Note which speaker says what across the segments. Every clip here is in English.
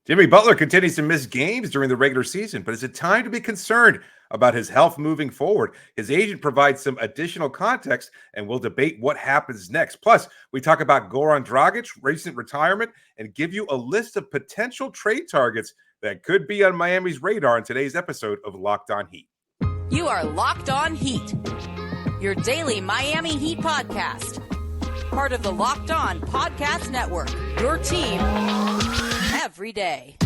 Speaker 1: Jimmy Butler continues to miss games during the regular season, but is it time to be concerned about his health moving forward? His agent provides some additional context, and we'll debate what happens next. Plus, we talk about Goran Dragic, recent retirement, and give you a list of potential trade targets that could be on Miami's radar in today's episode of Locked On Heat.
Speaker 2: You are Locked On Heat, your daily Miami Heat podcast. Part of the Locked On Podcast Network, your team every day.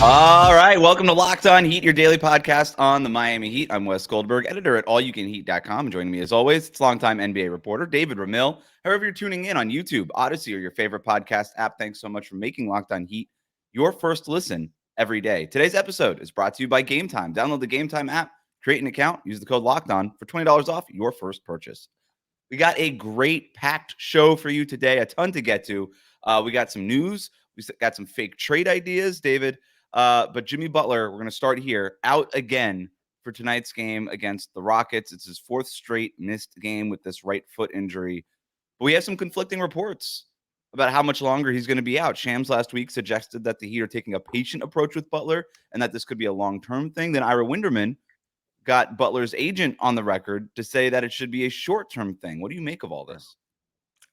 Speaker 3: All right, welcome to Locked On Heat, your daily podcast on the Miami Heat. I'm Wes Goldberg, editor at allyoucanheat.com. And joining me as always, it's longtime NBA reporter David Ramil. However you're tuning in on YouTube, Odyssey, or your favorite podcast app, thanks so much for making Locked On Heat your first listen every day. Today's episode is brought to you by Gametime. Download the Gametime app, create an account, use the code LOCKEDON for $20 off your first purchase. We got a great packed show for you today, a ton to get to. We got some news. We got some fake trade ideas, David. But Jimmy Butler, we're going to start here, out again for tonight's game against the Rockets. It's his fourth straight missed game with this right foot injury. But we have some conflicting reports about how much longer he's going to be out. Shams last week suggested that the Heat are taking a patient approach with Butler and that this could be a long-term thing. Then Ira Winderman got Butler's agent on the record to say that it should be a short-term thing. What do you make of all this?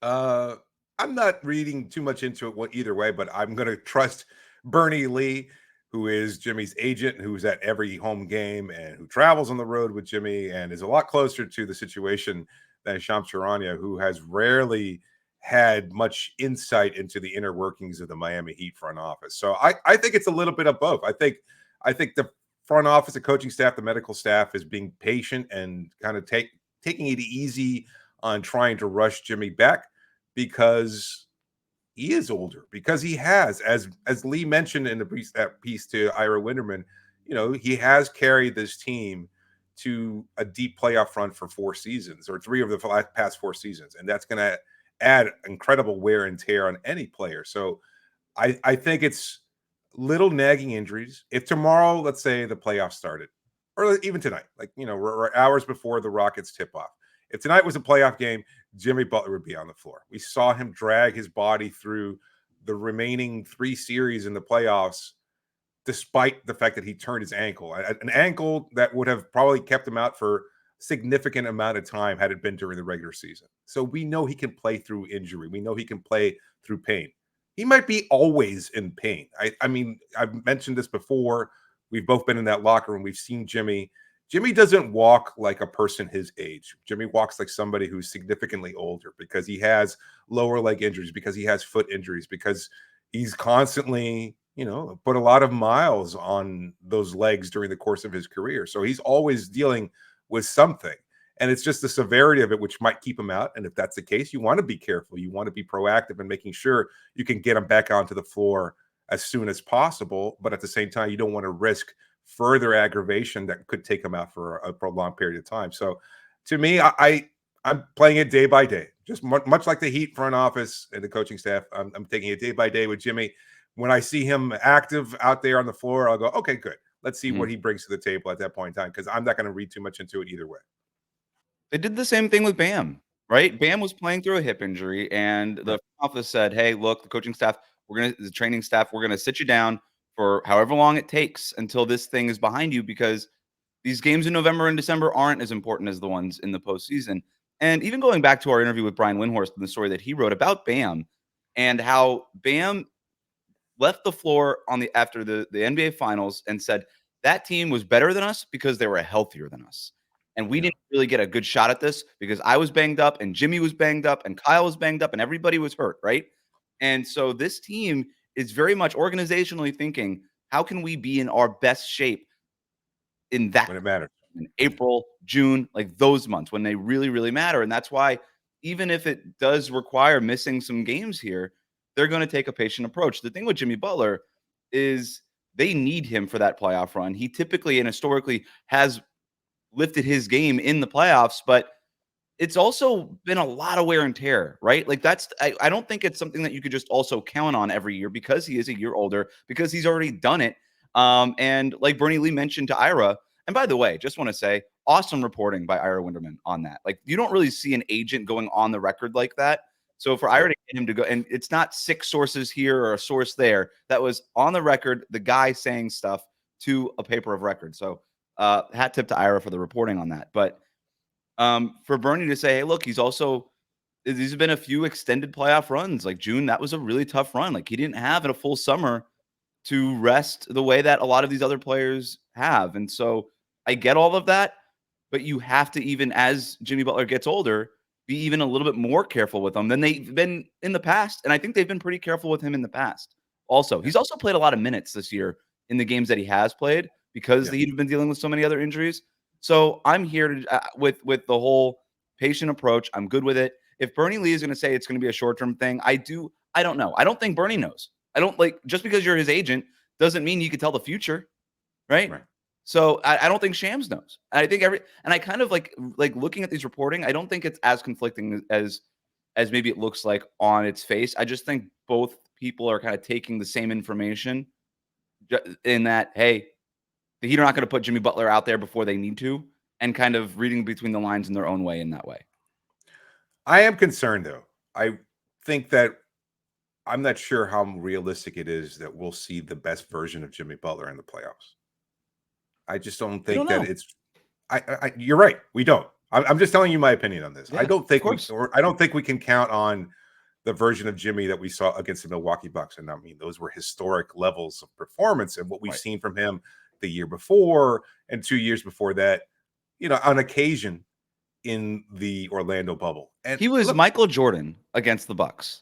Speaker 1: I'm not reading too much into it either way, but I'm going to trust Bernie Lee, who is Jimmy's agent, who's at every home game and who travels on the road with Jimmy and is a lot closer to the situation than Shams Charania, who has rarely had much insight into the inner workings of the Miami Heat front office. So I think it's a little bit of both. I think the front office, the coaching staff, the medical staff is being patient and kind of taking it easy on trying to rush Jimmy back because he is older, because he has, as Lee mentioned in the piece to Ira Winderman, he has carried this team to a deep playoff run for 4 seasons, or 3 of the past 4 seasons, and that's going to add incredible wear and tear on any player. So I think it's little nagging injuries. If tomorrow, let's say the playoffs started, or even tonight, we're hours before the Rockets tip off. If tonight was a playoff game, Jimmy Butler would be on the floor. We saw him drag his body through the remaining 3 series in the playoffs, despite the fact that he turned his ankle, an ankle that would have probably kept him out for a significant amount of time had it been during the regular season. So we know he can play through injury. We know he can play through pain. He might be always in pain. I mean, I've mentioned this before. We've both been in that locker room. We've seen Jimmy. Jimmy doesn't walk like a person his age. Jimmy walks like somebody who's significantly older because he has lower leg injuries, because he has foot injuries, because he's constantly, put a lot of miles on those legs during the course of his career. So he's always dealing with something. And it's just the severity of it which might keep him out. And if that's the case, you want to be careful. You want to be proactive in making sure you can get him back onto the floor as soon as possible. But at the same time, you don't want to risk further aggravation that could take him out for a prolonged period of time. So to me, I'm playing it day by day, just much like the Heat front office and the coaching staff. I'm taking it day by day with Jimmy. When I see him active out there on the floor, I'll go, okay, good. Let's see what he brings to the table at that point in time, because I'm not going to read too much into it either way.
Speaker 3: They did the same thing with Bam, right? Bam was playing through a hip injury, and the front office said, hey, look, the coaching staff, the training staff, we're going to sit you down for however long it takes until this thing is behind you, because these games in November and December aren't as important as the ones in the postseason. And even going back to our interview with Brian Windhorst and the story that he wrote about Bam and how Bam left the floor after the NBA Finals and said that team was better than us because they were healthier than us. And we didn't really get a good shot at this because I was banged up and Jimmy was banged up and Kyle was banged up and everybody was hurt, right? And so this team is very much organizationally thinking, how can we be in our best shape in that
Speaker 1: when it matters,
Speaker 3: in April, June, like those months when they really, really matter. And that's why even if it does require missing some games here, they're going to take a patient approach. The thing with Jimmy Butler is they need him for that playoff run. He typically and historically has lifted his game in the playoffs, but it's also been a lot of wear and tear, right? Like I don't think it's something that you could just also count on every year because he is a year older, because he's already done it. And like Bernie Lee mentioned to Ira, and by the way, just want to say, awesome reporting by Ira Winderman on that. Like, you don't really see an agent going on the record like that. So for Ira to get him to go, and it's not 6 sources here or a source there, that was on the record, the guy saying stuff to a paper of record. So hat tip to Ira for the reporting on that. But for Bernie to say, hey, look, these have been a few extended playoff runs. Like June, that was a really tough run. Like he didn't have a full summer to rest the way that a lot of these other players have. And so I get all of that, but you have to, even as Jimmy Butler gets older, be even a little bit more careful with him than they've been in the past. And I think they've been pretty careful with him in the past. Also, he's also played a lot of minutes this year in the games that he has played because the Heat have been dealing with so many other injuries. So I'm here to with the whole patient approach. I'm good with it. If Bernie Lee is going to say it's going to be a short-term thing, I don't know. I don't think Bernie knows. I don't just because you're his agent doesn't mean you can tell the future, right? So I don't think Shams knows. And I think and I kind of like looking at these reporting, I don't think it's as conflicting as maybe it looks like on its face. I just think both people are kind of taking the same information in that, hey, the Heat are not going to put Jimmy Butler out there before they need to, and kind of reading between the lines in their own way in that way.
Speaker 1: I am concerned, though. I think that I'm not sure how realistic it is that we'll see the best version of Jimmy Butler in the playoffs. I just don't think that it's. You're right. We don't. I'm just telling you my opinion on this.
Speaker 3: Yeah,
Speaker 1: I don't think I don't think we can count on the version of Jimmy that we saw against the Milwaukee Bucks. And I mean, those were historic levels of performance, and what we've seen from him the year before and 2 years before that, on occasion in the Orlando bubble. And
Speaker 3: he was Michael Jordan against the Bucks.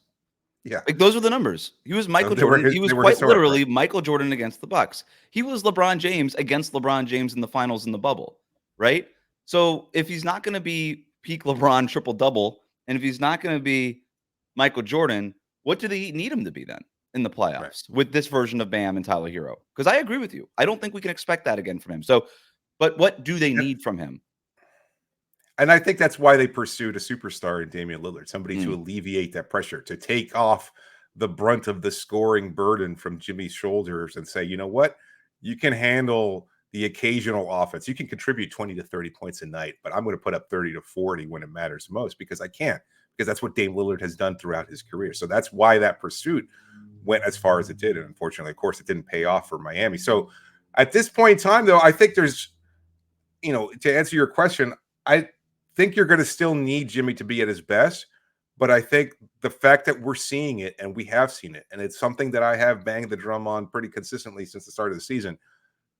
Speaker 1: Yeah,
Speaker 3: like those were the numbers. He was Michael Jordan. He was quite literally Michael Jordan against the Bucks. He was LeBron James against LeBron James in the finals in the bubble, right? So if he's not going to be peak LeBron triple double, and if he's not going to be Michael Jordan, what do they need him to be then in the playoffs with this version of Bam and Tyler Hero? Because I agree with you. I don't think we can expect that again from him. So, but what do they need from him?
Speaker 1: And I think that's why they pursued a superstar in Damian Lillard, somebody to alleviate that pressure, to take off the brunt of the scoring burden from Jimmy's shoulders and say, you know what, you can handle the occasional offense. You can contribute 20 to 30 points a night, but I'm going to put up 30 to 40 when it matters most because I can, because that's what Dame Lillard has done throughout his career. So that's why that pursuit went as far as it did. And unfortunately, of course, it didn't pay off for Miami. So at this point in time, though, I think there's, to answer your question, I think you're going to still need Jimmy to be at his best, but I think the fact that we're seeing it, and we have seen it, and it's something that I have banged the drum on pretty consistently since the start of the season,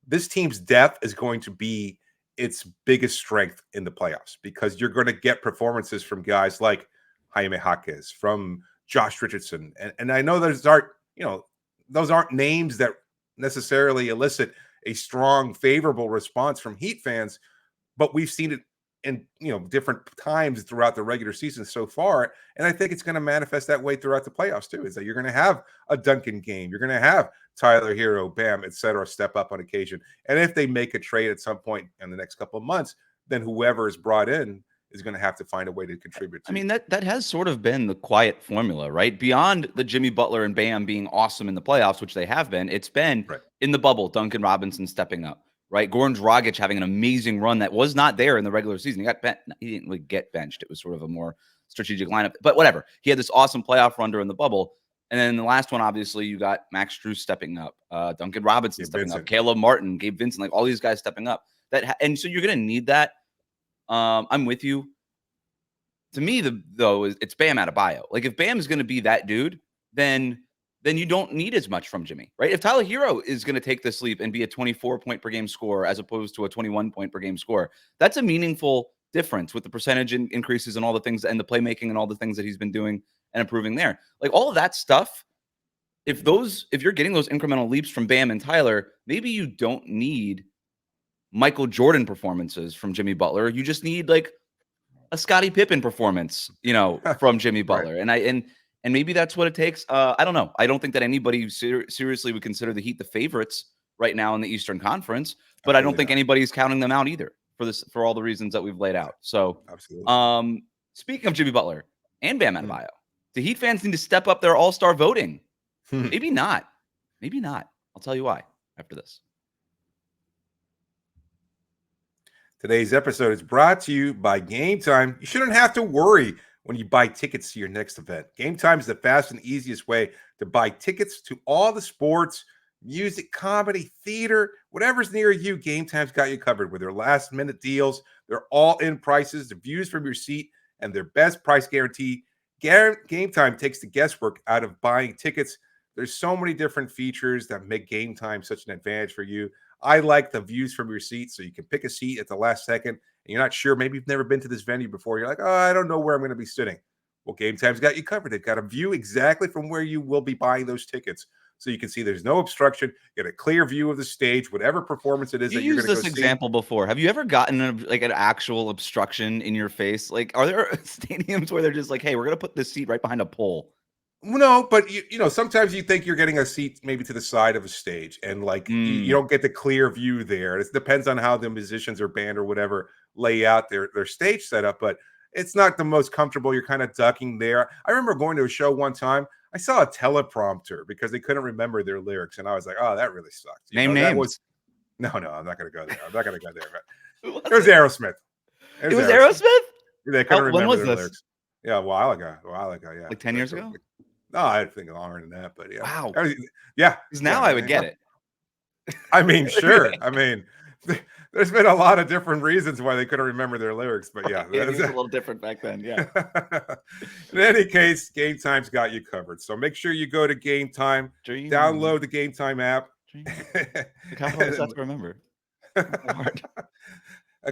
Speaker 1: this team's depth is going to be its biggest strength in the playoffs because you're going to get performances from guys like Jaime Jaquez, from Josh Richardson, and I know those aren't names that necessarily elicit a strong, favorable response from Heat fans, but we've seen it in different times throughout the regular season so far, and I think it's going to manifest that way throughout the playoffs too. Is that you're going to have a Duncan game, you're going to have Tyler Hero, Bam, etc. step up on occasion, and if they make a trade at some point in the next couple of months, then whoever is brought in is going to have to find a way to contribute.
Speaker 3: I mean, that has sort of been the quiet formula, right? Beyond the Jimmy Butler and Bam being awesome in the playoffs, which they have been, it's been in the bubble, Duncan Robinson stepping up. Right, Goran Dragic having an amazing run that was not there in the regular season. He didn't really get benched. It was sort of a more strategic lineup, but whatever. He had this awesome playoff run during the bubble, and then in the last one, obviously, you got Max Strus stepping up, Duncan Robinson stepping up, Caleb Martin, Gabe Vincent, like all these guys stepping up. And so you're going to need that. I'm with you. To me, though, it's Bam Adebayo. Like if Bam is going to be that dude, then you don't need as much from Jimmy, right? If Tyler Hero is going to take this leap and be a 24-point per game scorer as opposed to a 21-point per game scorer, that's a meaningful difference with the percentage increases and all the things and the playmaking and all the things that he's been doing and improving there. Like all of that stuff, if you're getting those incremental leaps from Bam and Tyler, maybe you don't need Michael Jordan performances from Jimmy Butler. You just need like a Scottie Pippen performance, from Jimmy Butler. And maybe that's what it takes. I don't know. I don't think that anybody seriously would consider the Heat the favorites right now in the Eastern Conference, but I don't think anybody's counting them out either for all the reasons that we've laid out. So, speaking of Jimmy Butler and Bam Adebayo, the Heat fans need to step up their all-star voting. Maybe not. Maybe not. I'll tell you why after this.
Speaker 1: Today's episode is brought to you by Gametime. You shouldn't have to worry when you buy tickets to your next event. Gametime is the fast and easiest way to buy tickets to all the sports, music, comedy, theater, whatever's near you. Gametime's got you covered with their last-minute deals. They're all-in prices, the views from your seat, and their best price guarantee. Gametime takes the guesswork out of buying tickets. There's so many different features that make Gametime such an advantage for you. I like the views from your seat, so you can pick a seat at the last second, and you're not sure. Maybe you've never been to this venue before. You're like, oh, I don't know where I'm going to be sitting. Well, Gametime's got you covered. They've got a view exactly from where you will be buying those tickets, so you can see there's no obstruction. Get a clear view of the stage, whatever performance it is that you're going to go see.
Speaker 3: Used this example before. Have you ever gotten an actual obstruction in your face? Like, are there stadiums where they're just like, hey, we're going to put this seat right behind a pole?
Speaker 1: No, but you know, sometimes you think you're getting a seat maybe to the side of a stage, and like you don't get the clear view there. It depends on how the musicians or band or whatever lay out their stage setup, but it's not the most comfortable. You're kind of ducking there. I remember going to a show one time. I saw a teleprompter because they couldn't remember their lyrics, and I was like, "Oh, that really sucked."
Speaker 3: Name names.
Speaker 1: No, I'm not going to go there. I'm not going to go there. But it was Aerosmith.
Speaker 3: It was Aerosmith.
Speaker 1: They couldn't remember
Speaker 3: when was
Speaker 1: their
Speaker 3: this?
Speaker 1: lyrics. Yeah, a while ago. Yeah,
Speaker 3: like 10 years ago.
Speaker 1: No, I think longer than that, but yeah.
Speaker 3: Wow.
Speaker 1: Yeah.
Speaker 3: Because now I would get it.
Speaker 1: I mean, sure. I mean, there's been a lot of different reasons why they couldn't remember their lyrics, but yeah.
Speaker 3: It was a little different back then, yeah.
Speaker 1: In any case, Gametime's got you covered. So make sure you go to Gametime, download the Gametime app.
Speaker 3: Look how hard is that to remember?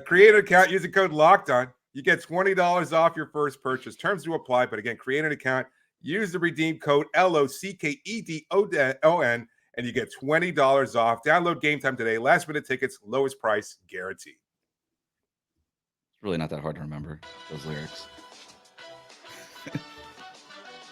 Speaker 1: Create an account, use the code LOCKEDON. You get $20 off your first purchase. Terms do apply, but again, create an account. Use the redeem code LOCKEDON, and you get $20 off. Download Gametime today. Last minute tickets, lowest price guarantee.
Speaker 3: It's really not that hard to remember those lyrics.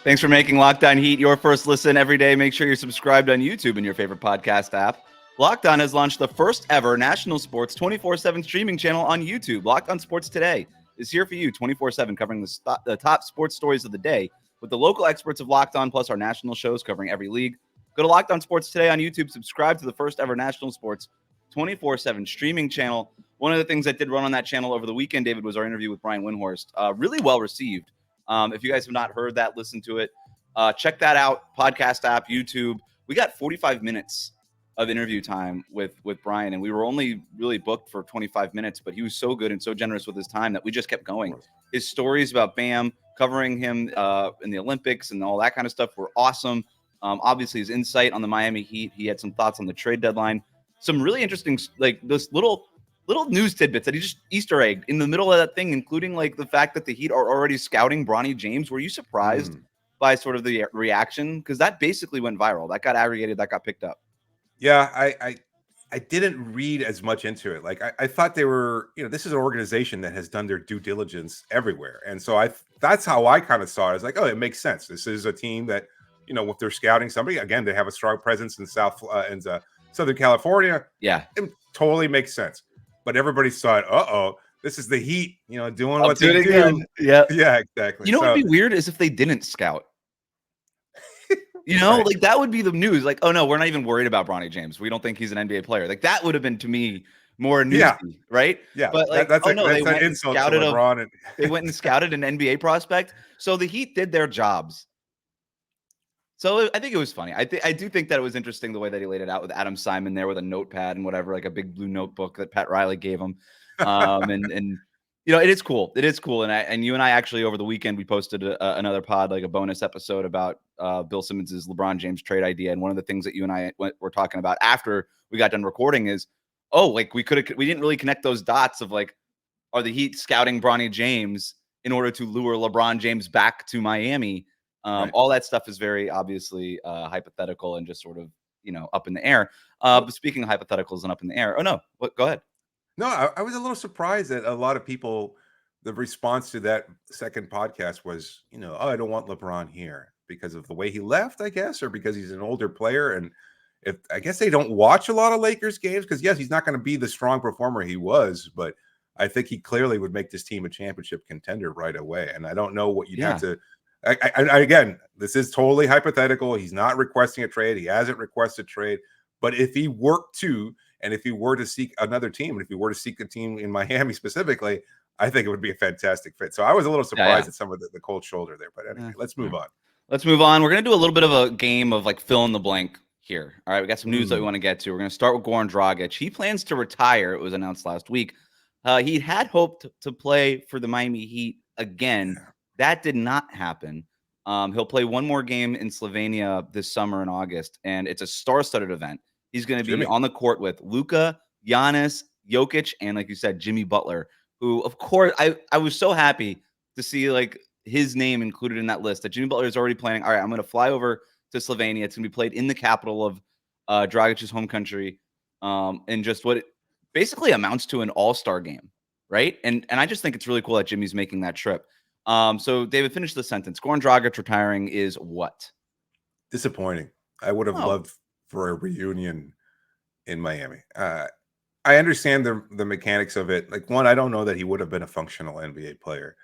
Speaker 3: Thanks for making Locked On Heat your first listen every day. Make sure you're subscribed on YouTube in your favorite podcast app. Locked On has launched the first ever national sports 24/7 streaming channel on YouTube. Locked On Sports Today is here for you 24/7, covering the top sports stories of the day, with the local experts of Locked On, plus our national shows covering every league. Go to Locked On Sports Today on YouTube. Subscribe to the first ever national sports 24/7 streaming channel. One of the things that did run on that channel over the weekend, David, was our interview with Brian Windhorst. Really well received. If you guys have not heard that, listen to it. Check that out. Podcast app, YouTube. We got 45 minutes of interview time with Brian, and we were only really booked for 25 minutes, but he was so good and so generous with his time that we just kept going. His stories about Bam, covering him in the Olympics and all that kind of stuff were awesome. Obviously, his insight on the Miami Heat. He had some thoughts on the trade deadline. Some really interesting, like those little news tidbits that he just Easter egged in the middle of that thing, including like the fact that the Heat are already scouting Bronny James. Were you surprised by sort of the reaction? Because that basically went viral. That got aggregated. That got picked up.
Speaker 1: Yeah, I didn't read as much into it. Like I thought they were, you know, this is an organization that has done their due diligence everywhere. And so that's how I kind of saw it. It's like, oh, it makes sense. This is a team that, you know, if they're scouting somebody, again, they have a strong presence in Southern California.
Speaker 3: Yeah.
Speaker 1: It totally makes sense. But everybody saw it, this is the Heat, you know, doing what they do.
Speaker 3: Yeah.
Speaker 1: Yeah, exactly.
Speaker 3: You know what would be weird is if they didn't scout. You know,
Speaker 1: right.
Speaker 3: Like that would be the news. Like, oh no, we're not even worried about Bronny James. We don't think he's an NBA player. Like that would have been to me more newsy, right?
Speaker 1: Yeah,
Speaker 3: but like,
Speaker 1: that's
Speaker 3: they
Speaker 1: an insult to LeBron.
Speaker 3: They went and scouted an NBA prospect. So the Heat did their jobs. So I think it was funny. I do think that it was interesting the way that he laid it out with Adam Simon there with a notepad and whatever, like a big blue notebook that Pat Riley gave him. And you know, it is cool. It is cool. And you and I actually over the weekend, we posted another pod, like a bonus episode about Bill Simmons's LeBron James trade idea. And one of the things that you and I were talking about after we got done recording is, like we didn't really connect those dots of like, are the Heat scouting Bronny James in order to lure LeBron James back to Miami? Right. All that stuff is very obviously hypothetical and just sort of, you know, up in the air. But speaking of hypotheticals and up in the air, go ahead.
Speaker 1: No, I was a little surprised that a lot of people, the response to that second podcast was, you know, I don't want LeBron here because of the way he left, I guess, or because he's an older player. And if I guess they don't watch a lot of Lakers games because, yes, he's not going to be the strong performer he was, but I think he clearly would make this team a championship contender right away. And I don't know what you'd have to. Again, this is totally hypothetical. He's not requesting a trade. He hasn't requested trade. But if he worked to And if you were to seek another team, and if you were to seek a team in Miami specifically, I think it would be a fantastic fit. So I was a little surprised at some of the cold shoulder there. But anyway, let's move on.
Speaker 3: Let's move on. We're going to do a little bit of a game of like fill in the blank here. All right, we got some news that we want to get to. We're going to start with Goran Dragic. He plans to retire. It was announced last week. He had hoped to play for the Miami Heat again. That did not happen. He'll play one more game in Slovenia this summer in August, and it's a star-studded event. He's going to be on the court with Luka, Giannis, Jokic, and like you said, Jimmy Butler, who, of course, I was so happy to see like his name included in that list, that Jimmy Butler is already planning. All right, I'm going to fly over to Slovenia. It's going to be played in the capital of Dragic's home country, and just what it basically amounts to an all-star game, right? And I just think it's really cool that Jimmy's making that trip. So, David, finish the sentence. Goran Dragic retiring is what?
Speaker 1: Disappointing. I would have loved for a reunion in Miami. I understand the mechanics of it. Like, one, I don't know that he would have been a functional NBA player.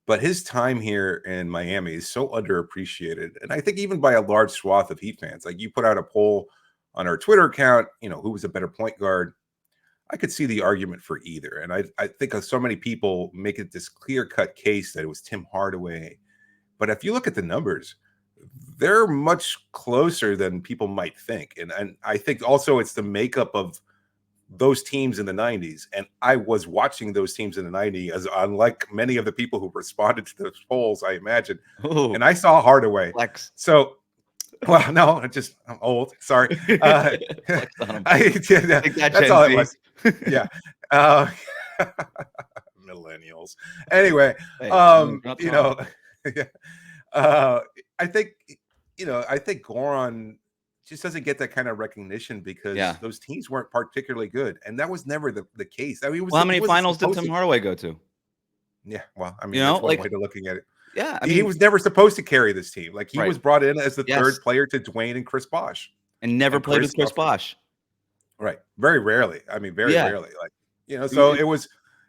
Speaker 1: But his time here in Miami is so underappreciated. And I think even by a large swath of Heat fans. Like, you put out a poll on our Twitter account, who was a better point guard. I could see the argument for either. And I think so many people make it this clear-cut case that it was Tim Hardaway. But if you look at the numbers, they're much closer than people might think. And I think also it's the makeup of those teams in the 90s. And I was watching those teams in the 90s, as unlike many of the people who responded to those polls, I imagine.
Speaker 3: Ooh,
Speaker 1: and I saw Hardaway.
Speaker 3: Flex.
Speaker 1: So, well, no, I'm old. Sorry. That's all it was. Yeah. Millennials. Anyway, I think Goran just doesn't get that kind of recognition because those teams weren't particularly good. And that was never the case. I mean,
Speaker 3: how many finals did Tim Hardaway go to?
Speaker 1: Yeah. Well, I mean, that's one way to looking at it.
Speaker 3: Yeah.
Speaker 1: He was never supposed to carry this team. Like, he was brought in as the third player to Dwayne and Chris Bosh.
Speaker 3: And never played with Chris Bosh.
Speaker 1: Right. Very rarely. I mean, very rarely. Like, so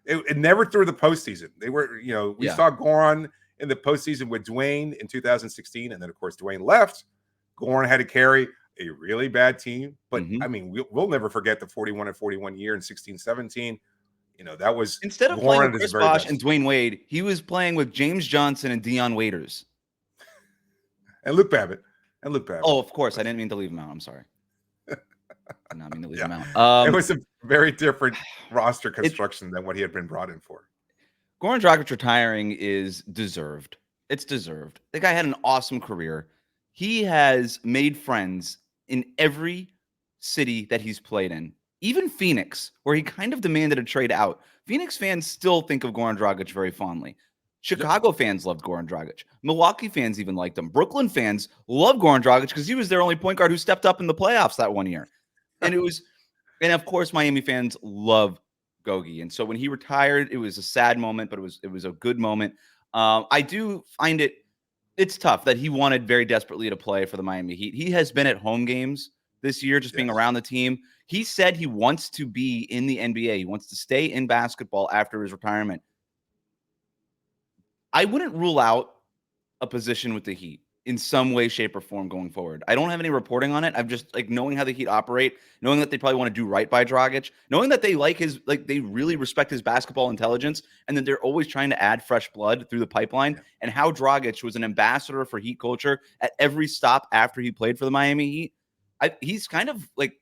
Speaker 1: it never through the postseason. They were, we saw Goran in the postseason with Dwayne in 2016. And then, of course, Dwayne left. Goran had to carry a really bad team. But, I mean, we'll never forget the 41-41 year in 16-17. That was
Speaker 3: instead of playing with Chris Bosh and Dwayne Wade, he was playing with James Johnson and Dion Waiters.
Speaker 1: And Luke Babbitt.
Speaker 3: Oh, of course. I didn't mean to leave him out. I'm sorry. I did not mean to leave him out.
Speaker 1: It was a very different roster construction than what he had been brought in for.
Speaker 3: Goran Dragic retiring is deserved. It's deserved. The guy had an awesome career. He has made friends in every city that he's played in. Even Phoenix, where he kind of demanded a trade out. Phoenix fans still think of Goran Dragic very fondly. Chicago fans loved Goran Dragic. Milwaukee fans even liked him. Brooklyn fans love Goran Dragic because he was their only point guard who stepped up in the playoffs that one year. And of course, Miami fans love Gogi. And so when he retired, it was a sad moment, but it was a good moment. I do find it's tough that he wanted very desperately to play for the Miami Heat. He has been at home games this year, just being around the team. He said he wants to be in the NBA. He wants to stay in basketball after his retirement. I wouldn't rule out a position with the Heat in some way, shape, or form going forward. I don't have any reporting on it. I'm just like knowing how the Heat operate, knowing that they probably want to do right by Dragic, knowing that they they really respect his basketball intelligence, and that they're always trying to add fresh blood through the pipeline, and how Dragic was an ambassador for Heat culture at every stop after he played for the Miami Heat. He's kind of like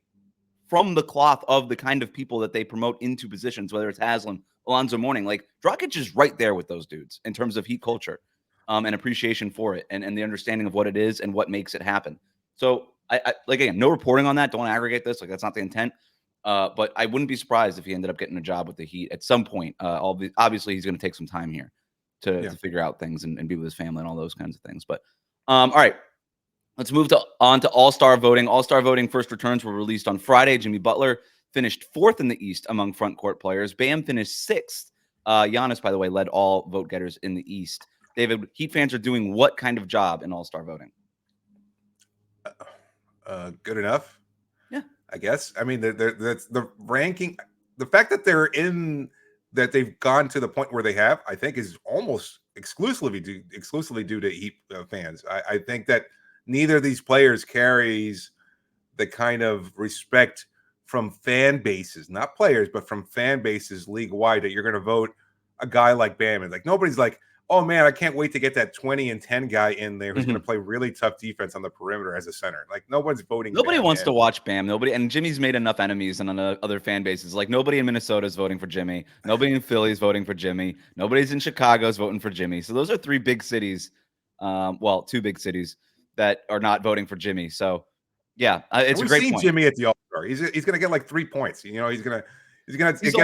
Speaker 3: from the cloth of the kind of people that they promote into positions, whether it's Haslam, Alonzo Mourning. Like, Dragic is right there with those dudes in terms of Heat culture. And appreciation for it and the understanding of what it is and what makes it happen. So I again, no reporting on that. Don't aggregate this. Like, that's not the intent. But I wouldn't be surprised if he ended up getting a job with the Heat at some point. Obviously he's going to take some time here to figure out things and be with his family and all those kinds of things. But all right, let's move on to All-Star voting. All-Star voting first returns were released on Friday. Jimmy Butler finished 4th in the East among front court players. Bam finished 6th. Giannis, by the way, led all vote getters in the East. David, Heat fans are doing what kind of job in All-Star voting?
Speaker 1: Good enough.
Speaker 3: Yeah,
Speaker 1: I guess. I mean, that's the ranking. The fact that that they've gone to the point where they have, I think, is almost exclusively due to Heat fans. I think that neither of these players carries the kind of respect from fan bases, not players, but from fan bases league-wide that you're going to vote a guy like Bam. And like nobody's like, oh man, I can't wait to get that 20 and 10 guy in there who's going to play really tough defense on the perimeter as a center. Like nobody's voting.
Speaker 3: Nobody
Speaker 1: Bam,
Speaker 3: wants
Speaker 1: man.
Speaker 3: to watch Bam. Nobody, and Jimmy's made enough enemies and on other fan bases. Like nobody in Minnesota is voting for Jimmy. Nobody in Philly is voting for Jimmy. Nobody's in Chicago is voting for Jimmy. So those are three big cities. Well, two big cities that are not voting for Jimmy. So yeah, it's a great point.
Speaker 1: Jimmy at the All-Star. He's going to get like 3 points. You know, he's going to get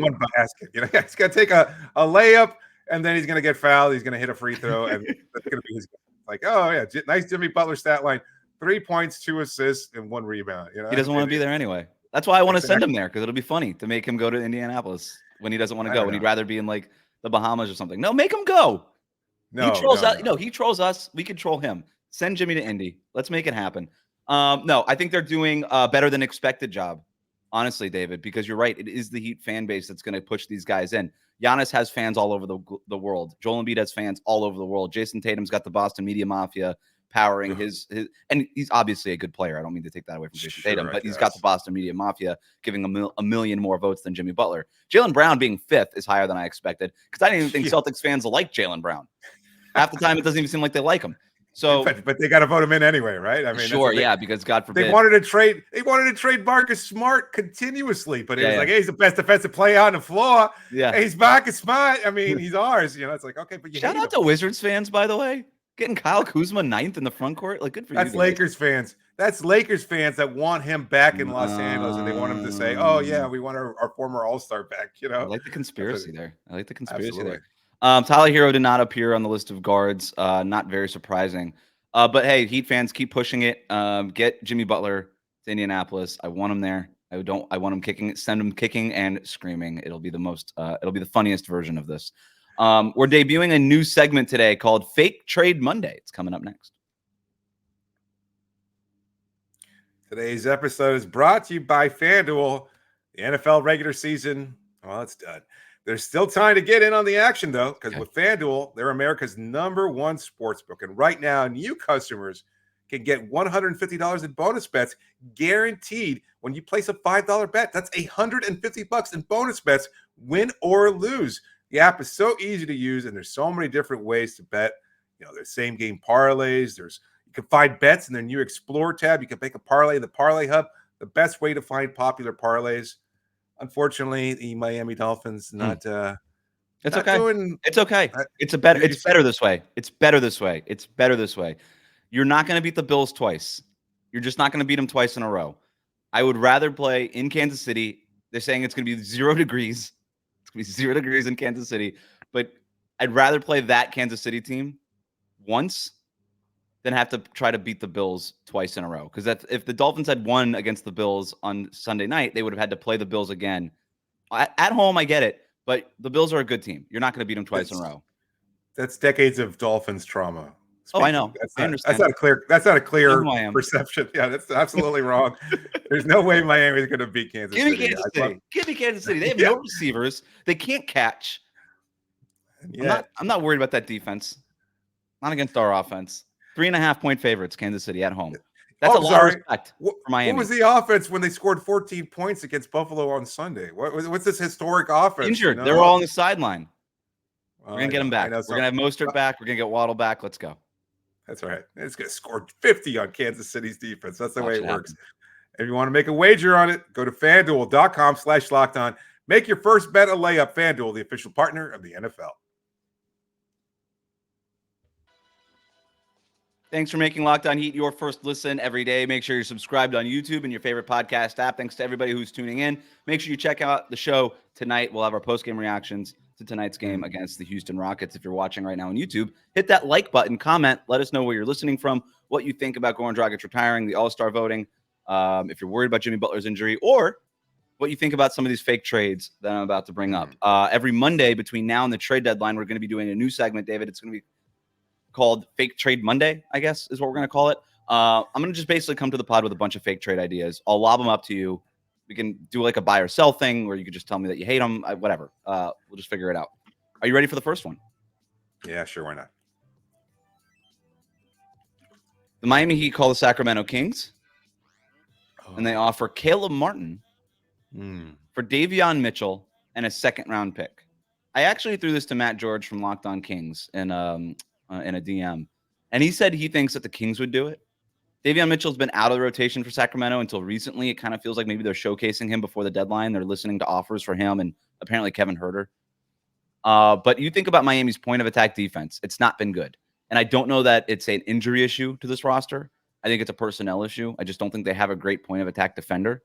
Speaker 1: one basket. You know, he's going to take a layup. And then he's going to get fouled. He's going to hit a free throw, and that's going to be his like, oh yeah, nice Jimmy Butler stat line: 3 points, 2 assists, and 1 rebound. You know,
Speaker 3: he doesn't want to be there anyway. That's why I want to send him there because it'll be funny to make him go to Indianapolis when he doesn't want to go. When he'd rather be in like the Bahamas or something. No, make him go. No, he trolls us. No, he trolls us. We can troll him. Send Jimmy to Indy. Let's make it happen. No, I think they're doing a better than expected job. Honestly, David, because you're right. It is the Heat fan base that's going to push these guys in. Giannis has fans all over the world. Joel Embiid has fans all over the world. Jason Tatum's got the Boston media mafia powering his and he's obviously a good player. I don't mean to take that away from Jason Tatum, but he's got the Boston media mafia giving a million more votes than Jimmy Butler. Jaylen Brown being 5th is higher than I expected because I didn't even think Celtics fans like Jaylen Brown. Half the time, it doesn't even seem like they like him. So,
Speaker 1: but they got to vote him in anyway, right? I mean,
Speaker 3: sure, yeah, because God forbid
Speaker 1: they wanted to trade. They wanted to trade Marcus Smart continuously, but it was like, hey, he's the best defensive player on the floor. Yeah, hey, he's Marcus Smart. I mean, he's ours. You know, it's like okay, but
Speaker 3: shout out to Wizards fans, by the way, getting Kyle Kuzma 9th in the front court, like good for you.
Speaker 1: That's Lakers fans. That's Lakers fans that want him back in Los Angeles, and they want him to say, "Oh yeah, we want our former All-Star back." You know,
Speaker 3: I like the conspiracy there. Tyler Hero did not appear on the list of guards. Not very surprising. But hey, Heat fans, keep pushing it. Get Jimmy Butler to Indianapolis. I want him there. I want him kicking. Send him kicking and screaming. It'll be the funniest version of this. We're debuting a new segment today called Fake Trade Monday. It's coming up next.
Speaker 1: Today's episode is brought to you by FanDuel. The NFL regular season, well, it's done. There's still time to get in on the action, though, because with FanDuel, they're America's #1 sportsbook. And right now, new customers can get $150 in bonus bets guaranteed when you place a $5 bet. That's $150 in bonus bets, win or lose. The app is so easy to use, and there's so many different ways to bet. You know, there's same-game parlays. You can find bets in their new Explore tab. You can make a parlay in the Parlay Hub, the best way to find popular parlays. Unfortunately, the Miami Dolphins
Speaker 3: it's okay. It's better this way. It's better this way. It's better this way. You're not going to beat the Bills twice. You're just not going to beat them twice in a row. I would rather play in Kansas City. They're saying it's going to be 0 degrees. It's going to be 0 degrees in Kansas City. But I'd rather play that Kansas City team once than have to try to beat the Bills twice in a row. Because if the Dolphins had won against the Bills on Sunday night, they would have had to play the Bills again. At home, I get it, but the Bills are a good team. You're not going to beat them twice in a row.
Speaker 1: That's decades of Dolphins trauma.
Speaker 3: Oh, I know.
Speaker 1: I understand. That's not a clear perception. Yeah, that's absolutely wrong. There's no way Miami is going to beat Kansas City.
Speaker 3: Give me Kansas City. They have no receivers. They can't catch. I'm not worried about that defense. Not against our offense. 3.5-point favorites, Kansas City at home. That's a lot of respect for Miami.
Speaker 1: What was the offense when they scored 14 points against Buffalo on Sunday? What's this historic offense?
Speaker 3: Injured. You know? They're all on the sideline. We're going to get them back. We're going to have Mostert back. We're going to get Waddle back. Let's go.
Speaker 1: That's all right. It's going to score 50 on Kansas City's defense. That's the way it works. If you want to make a wager on it, go to FanDuel.com/LockedOn. Make your first bet a layup. FanDuel, the official partner of the NFL.
Speaker 3: Thanks for making Locked On Heat your first listen every day. Make sure you're subscribed on YouTube and your favorite podcast app. Thanks to everybody who's tuning in. Make sure you check out the show tonight. We'll have our post-game reactions to tonight's game against the Houston Rockets. If you're watching right now on YouTube, hit that like button, comment, let us know where you're listening from, what you think about Goran Dragic retiring, the All-Star voting, if you're worried about Jimmy Butler's injury, or what you think about some of these fake trades that I'm about to bring up. Every Monday between now and the trade deadline, we're going to be doing a new segment, David. It's going to be called Fake Trade Monday, I guess is what we're going to call it. I'm going to just basically come to the pod with a bunch of fake trade ideas. I'll lob them up to you. We can do like a buy or sell thing where you could just tell me that you hate them, whatever. We'll just figure it out. Are you ready for the first one?
Speaker 1: Yeah, sure. Why not?
Speaker 3: The Miami Heat call the Sacramento Kings. and they offer Caleb Martin
Speaker 1: Hmm.
Speaker 3: for Davion Mitchell and a second-round pick. I actually threw this to Matt George from Locked On Kings in a DM, and he said he thinks that the Kings would do it. Davion Mitchell's been out of the rotation for Sacramento until recently. It kind of feels like maybe they're showcasing him before the deadline. They're listening to offers for him and apparently Kevin Huerter. But you think about Miami's point of attack defense. It's not been good. And I don't know that it's an injury issue to this roster. I think it's a personnel issue. I just don't think they have a great point of attack defender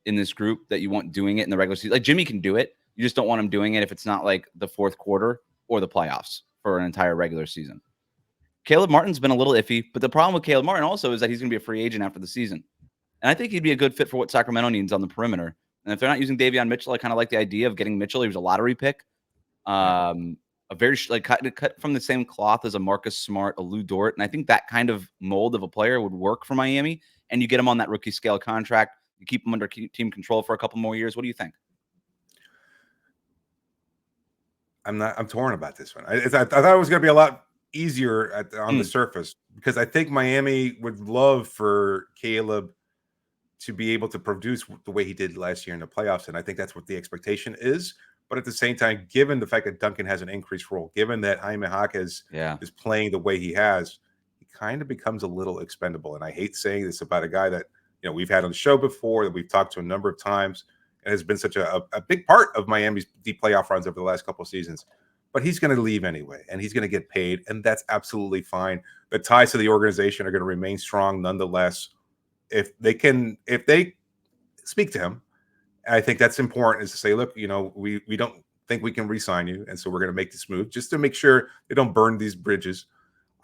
Speaker 3: in this group that you want doing it in the regular season. Like Jimmy can do it. You just don't want him doing it if it's not like the fourth quarter or the playoffs for an entire regular season. Caleb Martin's been a little iffy, but the problem with Caleb Martin also is that he's going to be a free agent after the season. And I think he'd be a good fit for what Sacramento needs on the perimeter. And if they're not using Davion Mitchell, I kind of like the idea of getting Mitchell. He was a lottery pick. A very cut from the same cloth as a Marcus Smart, a Lou Dort. And I think that kind of mold of a player would work for Miami. And you get him on that rookie scale contract. You keep him under team control for a couple more years. What do you think?
Speaker 1: I'm torn about this one. I thought it was going to be a lot easier on the surface, because I think Miami would love for Caleb to be able to produce the way he did last year in the playoffs. And I think that's what the expectation is. But at the same time, given the fact that Duncan has an increased role, given that Jaime Jaquez is playing the way he has, he kind of becomes a little expendable. And I hate saying this about a guy that, you know, we've had on the show before, that we've talked to a number of times, and has been such a big part of Miami's deep playoff runs over the last couple of seasons. But he's going to leave anyway, and he's going to get paid, and that's absolutely fine. The ties to the organization are going to remain strong nonetheless. If they speak to him, I think that's important, is to say, look, you know, we don't think we can re-sign you, and so we're going to make this move just to make sure they don't burn these bridges.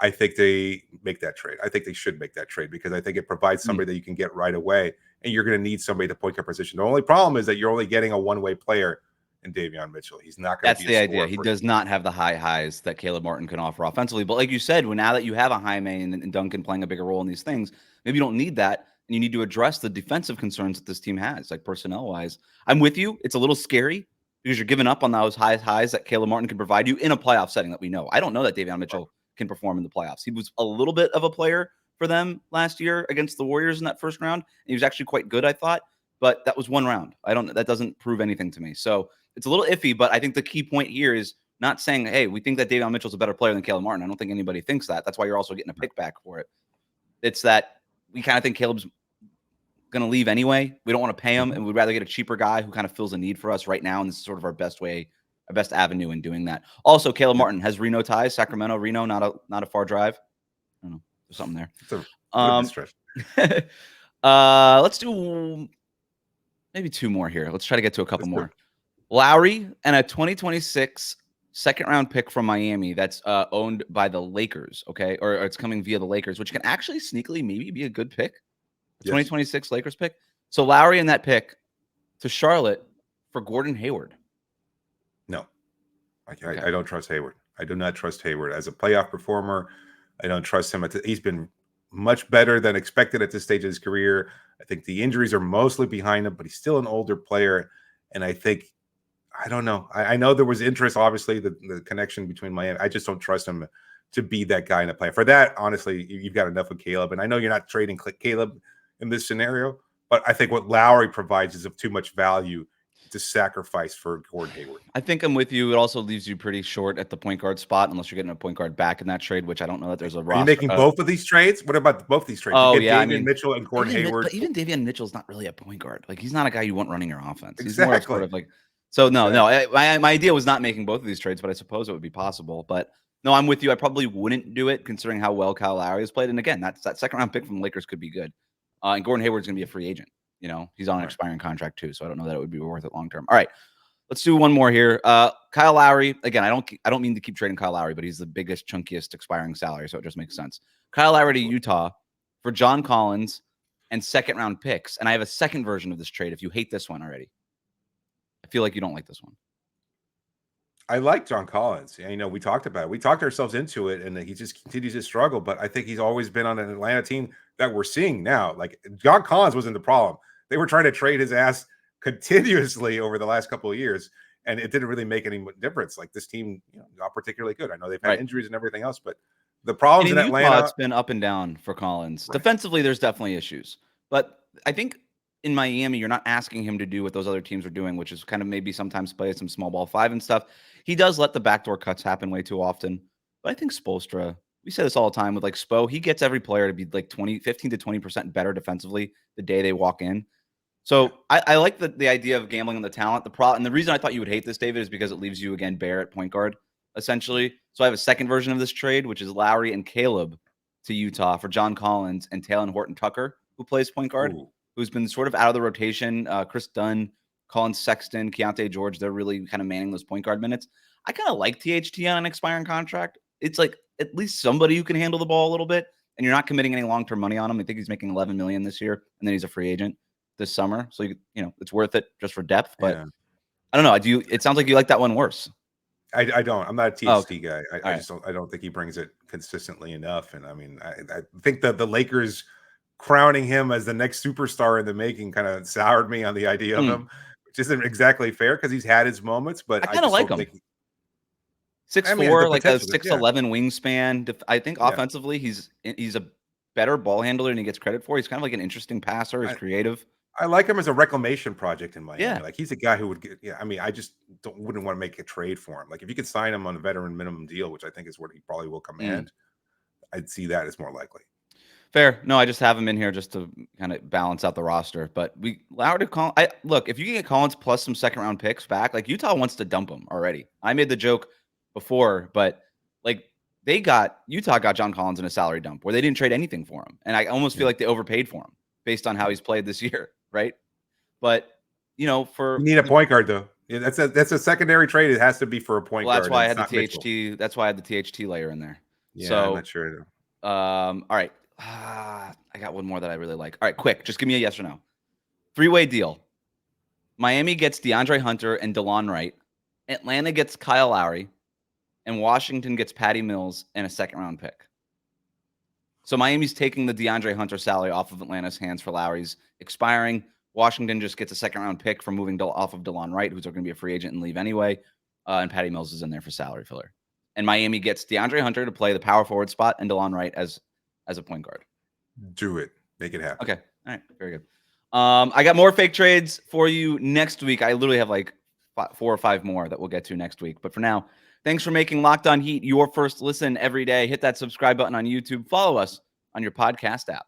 Speaker 1: I think they make that trade. I think they should make that trade, because I think it provides somebody that you can get right away, and you're going to need somebody to point guard position. The only problem is that you're only getting a one-way player in Davion Mitchell. He's not going to be
Speaker 3: the idea. He does not have the high highs that Caleb Martin can offer offensively. But like you said, now that you have a Jaime and Duncan playing a bigger role in these things, maybe you don't need that. And you need to address the defensive concerns that this team has, like personnel-wise. I'm with you. It's a little scary because you're giving up on those highs that Caleb Martin can provide you in a playoff setting that we know. I don't know that Davion Mitchell can perform in the playoffs. He was a little bit of a player for them last year against the Warriors in that first round. And he was actually quite good, I thought. But that was one round. That doesn't prove anything to me. So it's a little iffy, but I think the key point here is not saying, hey, we think that Davion Mitchell's a better player than Caleb Martin. I don't think anybody thinks that. That's why you're also getting a pick back for it. It's that we kind of think Caleb's going to leave anyway. We don't want to pay him, and we'd rather get a cheaper guy who kind of fills a need for us right now, and this is sort of our best avenue in doing that. Also, Caleb Martin has Reno ties. Sacramento, Reno, not a far drive. I don't know. There's something there.
Speaker 1: It's a stretch.
Speaker 3: Let's do maybe two more here. Let's try to get to a couple more. Lowry and a 2026 second-round pick from Miami that's owned by the Lakers, okay? Or it's coming via the Lakers, which can actually sneakily maybe be a good pick. 2026 Lakers pick. So Lowry and that pick to Charlotte for Gordon Hayward.
Speaker 1: No. I don't trust Hayward. I do not trust Hayward as a playoff performer. I don't trust him. He's been much better than expected at this stage of his career. I think the injuries are mostly behind him, but he's still an older player. And I think, I don't know. I know there was interest, obviously, the connection between Miami. I just don't trust him to be that guy in the play. For that, honestly, you've got enough of Caleb. And I know you're not trading Caleb in this scenario, but I think what Lowry provides is of too much value to sacrifice for Gordon Hayward.
Speaker 3: I think I'm with you. It also leaves you pretty short at the point guard spot, unless you're getting a point guard back in that trade, which I don't know that there's a roster.
Speaker 1: Are you making both of these trades? What about both these trades?
Speaker 3: Oh,
Speaker 1: yeah. Davion Mitchell and Gordon Hayward.
Speaker 3: But even Davion Mitchell's not really a point guard. Like, he's not a guy you want running your offense. He's
Speaker 1: Exactly.
Speaker 3: more sort of like, so no. My idea was not making both of these trades, but I suppose it would be possible. But no, I'm with you. I probably wouldn't do it considering how well Kyle Lowry has played. And again, that second round pick from the Lakers could be good. And Gordon Hayward's going to be a free agent. You know, he's on an expiring contract too. So I don't know that it would be worth it long term. All right. Let's do one more here. Kyle Lowry. Again, I don't mean to keep trading Kyle Lowry, but he's the biggest, chunkiest expiring salary, so it just makes sense. Kyle Lowry to Utah for John Collins and second round picks. And I have a second version of this trade if you hate this one already. I feel like you don't like this one.
Speaker 1: I like John Collins. You know, we talked about it. We talked ourselves into it, and he just continues to struggle. But I think he's always been on an Atlanta team that we're seeing now. Like, John Collins wasn't the problem. They were trying to trade his ass continuously over the last couple of years, and it didn't really make any difference. Like, this team, you know, not particularly good. I know they've had injuries and everything else, but the problems in Atlanta,
Speaker 3: it's been up and down for Collins. Defensively, there's definitely issues, but I think in Miami, you're not asking him to do what those other teams are doing, which is kind of maybe sometimes play some small ball five and stuff. He does let the backdoor cuts happen way too often. But I think Spoelstra, we say this all the time with like Spo, he gets every player to be like 15 to 20% better defensively the day they walk in. So I like the idea of gambling on the talent. And the reason I thought you would hate this, David, is because it leaves you again bare at point guard, essentially. So I have a second version of this trade, which is Lowry and Caleb to Utah for John Collins and Taylor Horton-Tucker, who plays point guard, who's been sort of out of the rotation. Chris Dunn, Colin Sexton, Keontae George, they're really kind of manning those point guard minutes. I kind of like THT on an expiring contract. It's like at least somebody who can handle the ball a little bit, and you're not committing any long-term money on him. I think he's making $11 million this year, and then he's a free agent this summer. So, it's worth it just for depth. But I don't know. It sounds like you like that one worse.
Speaker 1: I don't. I'm not a THT guy. I don't think he brings it consistently enough. And I mean, I think that the Lakers crowning him as the next superstar in the making kind of soured me on the idea of him, which isn't exactly fair because he's had his moments. But
Speaker 3: I kind of like him. 6'4", like a 6'11" wingspan. I think offensively, he's a better ball handler than he gets credit for. He's kind of like an interesting passer. He's creative.
Speaker 1: I like him as a reclamation project in Miami. Yeah. Like he's a guy who would get, I mean, I just wouldn't want to make a trade for him. Like if you could sign him on a veteran minimum deal, which I think is what he probably will command, I'd see that as more likely.
Speaker 3: Fair. No, I just have him in here just to kind of balance out the roster. But look, if you can get Collins plus some second round picks back, like Utah wants to dump him already. I made the joke before, but like Utah got John Collins in a salary dump where they didn't trade anything for him. And I almost feel like they overpaid for him based on how he's played this year. Right. But, you need
Speaker 1: a point guard, though. Yeah, that's a secondary trade. It has to be for a point guard.
Speaker 3: That's why I had the THT. Mitchell. That's why I had the THT layer in there.
Speaker 1: Yeah,
Speaker 3: so,
Speaker 1: I'm not sure.
Speaker 3: All right. I got one more that I really like. All right, quick. Just give me a yes or no. 3-way deal. Miami gets DeAndre Hunter and DeLon Wright. Atlanta gets Kyle Lowry. And Washington gets Patty Mills and a second-round pick. So Miami's taking the DeAndre Hunter salary off of Atlanta's hands for Lowry's expiring. Washington just gets a second-round pick for moving off of DeLon Wright, who's going to be a free agent and leave anyway. And Patty Mills is in there for salary filler. And Miami gets DeAndre Hunter to play the power forward spot and DeLon Wright as a point guard.
Speaker 1: Do it. Make it happen.
Speaker 3: Okay. All right. Very good. I got more fake trades for you next week. I literally have like 4 or 5 more that we'll get to next week. But for now, thanks for making Locked On Heat your first listen every day. Hit that subscribe button on YouTube. Follow us on your podcast app.